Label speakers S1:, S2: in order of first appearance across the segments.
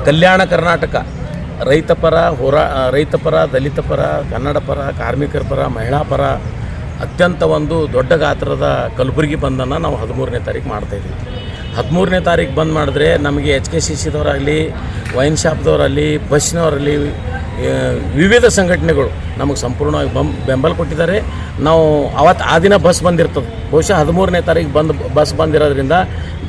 S1: ಕಲ್ಯಾಣ ಕರ್ನಾಟಕ ರೈತ ಪರ ದಲಿತ ಪರ ಕನ್ನಡ ಪರ ಕಾರ್ಮಿಕರ ಪರ ಮಹಿಳಾ ಪರ ಅತ್ಯಂತ ಒಂದು ದೊಡ್ಡ ಗಾತ್ರದ ಕಲಬುರಗಿ ಬಂದನ್ನು ನಾವು 13ನೇ ತಾರೀಕು ಮಾಡ್ತಾಯಿದ್ದೀವಿ. 13ನೇ ತಾರೀಕು ಬಂದ್ ಮಾಡಿದ್ರೆ ನಮಗೆ HKCCದವರಾಗಲಿ ವೈನ್ ಶಾಪ್ದವರಲ್ಲಿ ಬಸ್ನವರಲ್ಲಿ ವಿವಿಧ ಸಂಘಟನೆಗಳು ನಮಗೆ ಸಂಪೂರ್ಣವಾಗಿ ಬೆಂಬಲ ಕೊಟ್ಟಿದ್ದಾರೆ. ನಾವು ಆ ದಿನ ಬಸ್ ಬಂದಿರ್ತದೆ, ಬಹುಶಃ 13ನೇ ತಾರೀಕು ಬಸ್ ಬಂದಿರೋದ್ರಿಂದ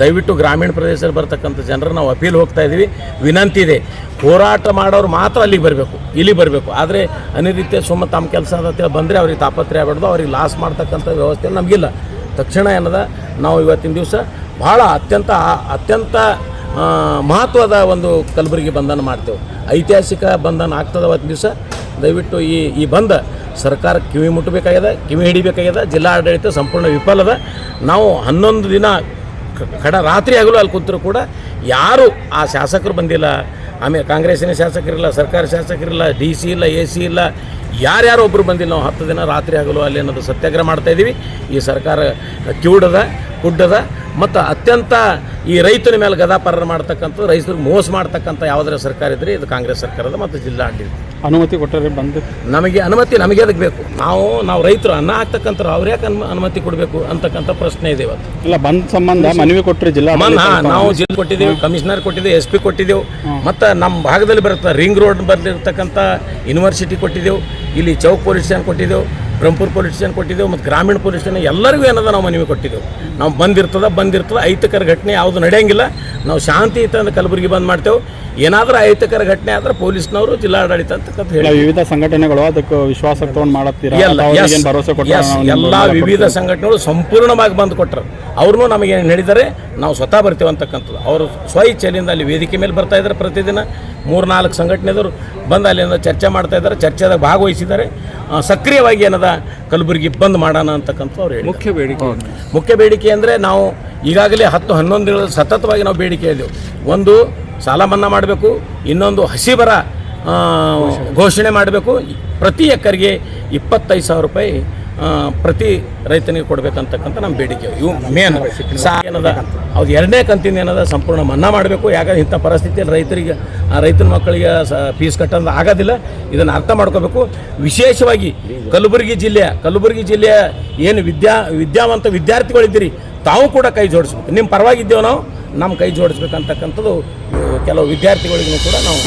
S1: ದಯವಿಟ್ಟು ಗ್ರಾಮೀಣ ಪ್ರದೇಶದಲ್ಲಿ ಬರ್ತಕ್ಕಂಥ ಜನರು ನಾವು ಅಪೀಲ್ ಹೋಗ್ತಾ ಇದ್ದೀವಿ. ವಿನಂತಿ ಇದೆ, ಹೋರಾಟ ಮಾಡೋರು ಮಾತ್ರ ಅಲ್ಲಿಗೆ ಬರಬೇಕು, ಇಲ್ಲಿ ಬರಬೇಕು. ಆದರೆ ಅನಿರೀತ್ಯ ತಮ್ಮ ಕೆಲಸ ಅಂತ ಬಂದರೆ ಅವ್ರಿಗೆ ತಾಪತ್ರೆ ಆಗ್ಬಾರ್ದು, ಅವ್ರಿಗೆ ಲಾಸ್ ಮಾಡ್ತಕ್ಕಂಥ ವ್ಯವಸ್ಥೆ ನಮಗಿಲ್ಲ. ತಕ್ಷಣ ಏನದ ನಾವು ಇವತ್ತಿನ ದಿವಸ ಭಾಳ ಅತ್ಯಂತ ಮಹತ್ವದ ಒಂದು ಕಲಬುರಗಿ ಬಂಧನ ಮಾಡ್ತೇವೆ. ಐತಿಹಾಸಿಕ ಬಂಧನ ಆಗ್ತದೆ ಅವತ್ತಿನ ದಿವಸ. ದಯವಿಟ್ಟು ಈ ಬಂದ ಸರ್ಕಾರ ಕಿವಿ ಮುಟ್ಟಬೇಕಾಗ್ಯದ, ಕಿವಿ ಹಿಡಿಬೇಕಾಗ್ಯದ. ಜಿಲ್ಲಾ ಆಡಳಿತ ಸಂಪೂರ್ಣ ವಿಫಲದ. ನಾವು 11 ದಿನ ರಾತ್ರಿ ಆಗಲೂ ಅಲ್ಲಿ ಕೂತರೂ ಕೂಡ ಯಾರು ಆ ಶಾಸಕರು ಬಂದಿಲ್ಲ. ಆಮೇಲೆ ಕಾಂಗ್ರೆಸ್ಸಿನ ಶಾಸಕರಿಲ್ಲ, ಸರ್ಕಾರಿ ಶಾಸಕರಿಲ್ಲ, DC ಇಲ್ಲ, AC ಇಲ್ಲ, ಯಾರ್ಯಾರು ಒಬ್ಬರು ಬಂದಿಲ್ಲ. ನಾವು 10 ದಿನ ರಾತ್ರಿ ಆಗಲೂ ಅಲ್ಲಿ ಅನ್ನೋದು ಸತ್ಯಾಗ್ರಹ ಮಾಡ್ತಾಯಿದ್ದೀವಿ. ಈ ಸರ್ಕಾರ ಕಿವುಡದ ಕುಡ್ಡದ ಮತ್ತು ಅತ್ಯಂತ ಈ ರೈತನ ಮೇಲೆ ಗದಾಪಾರ ಮಾಡ್ತಕ್ಕಂಥದ್ದು, ರೈತರಿಗೆ ಮೋಸ ಮಾಡ್ತಕ್ಕಂಥ ಯಾವುದರ ಸರ್ಕಾರ ಇದ್ದರೆ ಇದು ಕಾಂಗ್ರೆಸ್ ಸರ್ಕಾರದ ಮತ್ತು ಜಿಲ್ಲಾ ಆಡಳಿತ.
S2: ಅನುಮತಿ ಕೊಟ್ಟರೆ ಬಂದು ನಮಗೆ
S1: ಅದಕ್ಕೆ ಬೇಕು. ನಾವು ರೈತರು ಅನ್ನ ಹಾಕ್ತಕ್ಕಂಥವ್ರು ಅವ್ರು ಯಾಕೆ ಅನುಮತಿ ಕೊಡಬೇಕು ಅಂತಕ್ಕಂಥ ಪ್ರಶ್ನೆ ಇದೆ ಇವತ್ತು.
S2: ಇಲ್ಲ, ಬಂದ್ ಸಂಬಂಧ ಮನವಿ ಕೊಟ್ಟರೆ ಜಿಲ್ಲಾ
S1: ನಾವು ಜಿಲ್ಲೆ ಕೊಟ್ಟಿದ್ದೇವೆ, ಕಮಿಷನರ್ ಕೊಟ್ಟಿದ್ದೇವೆ, SP ಕೊಟ್ಟಿದ್ದೆವು. ಮತ್ತು ನಮ್ಮ ಭಾಗದಲ್ಲಿ ಬರುತ್ತೆ ರಿಂಗ್ ರೋಡ್ ಬರಲಿರ್ತಕ್ಕಂಥ ಯೂನಿವರ್ಸಿಟಿ ಕೊಟ್ಟಿದ್ದೆವು, ಇಲ್ಲಿ ಚೌಕ್ ಪೊಲೀಸ್ ಸ್ಟೇಷನ್ ಕೊಟ್ಟಿದ್ದೆವು, ಬ್ರಹ್ಮಪುರ ಪೊಲೀಸ್ ಸ್ಟೇಷನ್ ಕೊಟ್ಟಿದ್ದೆವು, ಮತ್ತು ಗ್ರಾಮೀಣ ಪೊಲೀಸ್ ಸ್ಟೇಷನ್ ಎಲ್ಲರಿಗೂ ಏನದ ನಾವು ಮನವಿ ಕೊಟ್ಟಿದ್ದೆವು. ನಾವು ಬಂದಿರ್ತದೆ ಅಹಿತಕರ ಘಟನೆ ಯಾವುದು ನಡೆಯಂಗಿಲ್ಲ. ನಾವು ಶಾಂತಿಯುತ ಕಲಬುರಗಿ ಬಂದ್ ಮಾಡ್ತೇವೆ. ಏನಾದರೂ ಅಹಿತಕರ ಘಟನೆ ಆದರೆ ಪೊಲೀಸ್ನವರು ಜಿಲ್ಲಾಡಳಿತ ಅಂತ ಹೇಳಿ
S2: ವಿವಿಧ ಸಂಘಟನೆಗಳು ಅದಕ್ಕೆ ವಿಶ್ವಾಸ ತಗೊಂಡು ಮಾಡುತ್ತೀರಾ?
S1: ಎಲ್ಲ ವಿವಿಧ ಸಂಘಟನೆಗಳು ಸಂಪೂರ್ಣವಾಗಿ ಬಂದು ಕೊಟ್ಟರು. ಅವ್ರನ್ನೂ ನಮಗೆ ಏನು ಹೇಳಿದ್ದಾರೆ, ನಾವು ಸ್ವತಃ ಬರ್ತೇವೆ ಅಂತಕ್ಕಂಥದ್ದು. ಅವರು ಸ್ವಇಚ್ಛೆಯಿಂದ ಅಲ್ಲಿ ವೇದಿಕೆ ಮೇಲೆ ಬರ್ತಾ ಇದ್ದಾರೆ. ಪ್ರತಿದಿನ 3-4 ಸಂಘಟನೆದವರು ಬಂದು ಅಲ್ಲಿಂದ ಚರ್ಚೆ ಮಾಡ್ತಾ ಇದ್ದಾರೆ, ಚರ್ಚೆದಾಗ ಭಾಗವಹಿಸಿದ್ದಾರೆ. ಸಕ್ರಿಯವಾಗಿ ಏನದ ಕಲಬುರಗಿ ಬಂದ್ ಮಾಡೋಣ ಅಂತಕ್ಕಂಥ ಅವ್ರು ಹೇಳಿ. ಮುಖ್ಯ ಬೇಡಿಕೆ ಅಂದರೆ ನಾವು ಈಗಾಗಲೇ 10-11 ದಿನಗಳ ಸತತವಾಗಿ ನಾವು ಬೇಡಿಕೆ ಇದ್ದೆವು. ಒಂದು ಸಾಲ ಮನ್ನಾ ಮಾಡಬೇಕು, ಇನ್ನೊಂದು ಹಸಿಬರ ಘೋಷಣೆ ಮಾಡಬೇಕು, ಪ್ರತಿ ಎಕರೆಗೆ 25,000 ರೂಪಾಯಿ ಪ್ರತಿ ರೈತನಿಗೆ ಕೊಡಬೇಕಂತಕ್ಕಂಥ ನಮ್ಮ ಬೇಡಿಕೆ. ಇವು ಮೇನ್ ಏನದ ಅವ್ರು 2ನೇ ಕಂತಿನ ಏನದ ಸಂಪೂರ್ಣ ಮನ್ನಾ ಮಾಡಬೇಕು. ಯಾಕಂದ್ರೆ ಇಂಥ ಪರಿಸ್ಥಿತಿಯಲ್ಲಿ ರೈತನ ಮಕ್ಕಳಿಗೆ ಫೀಸ್ ಕಟ್ಟೋದು ಆಗೋದಿಲ್ಲ. ಇದನ್ನು ಅರ್ಥ ಮಾಡ್ಕೋಬೇಕು. ವಿಶೇಷವಾಗಿ ಕಲಬುರಗಿ ಜಿಲ್ಲೆಯ ಏನು ವಿದ್ಯಾವಂತ ವಿದ್ಯಾರ್ಥಿಗಳಿದ್ದೀರಿ, ತಾವು ಕೂಡ ಕೈ ಜೋಡಿಸ್ಬೇಕು. ನಿಮ್ಮ ಪರವಾಗಿದ್ದೇವೆ, ನಾವು ನಮ್ಮ ಕೈ ಜೋಡಿಸ್ಬೇಕಂತಕ್ಕಂಥದ್ದು ಕೆಲವು ವಿದ್ಯಾರ್ಥಿಗಳಿಗೂ ಕೂಡ ನಾವು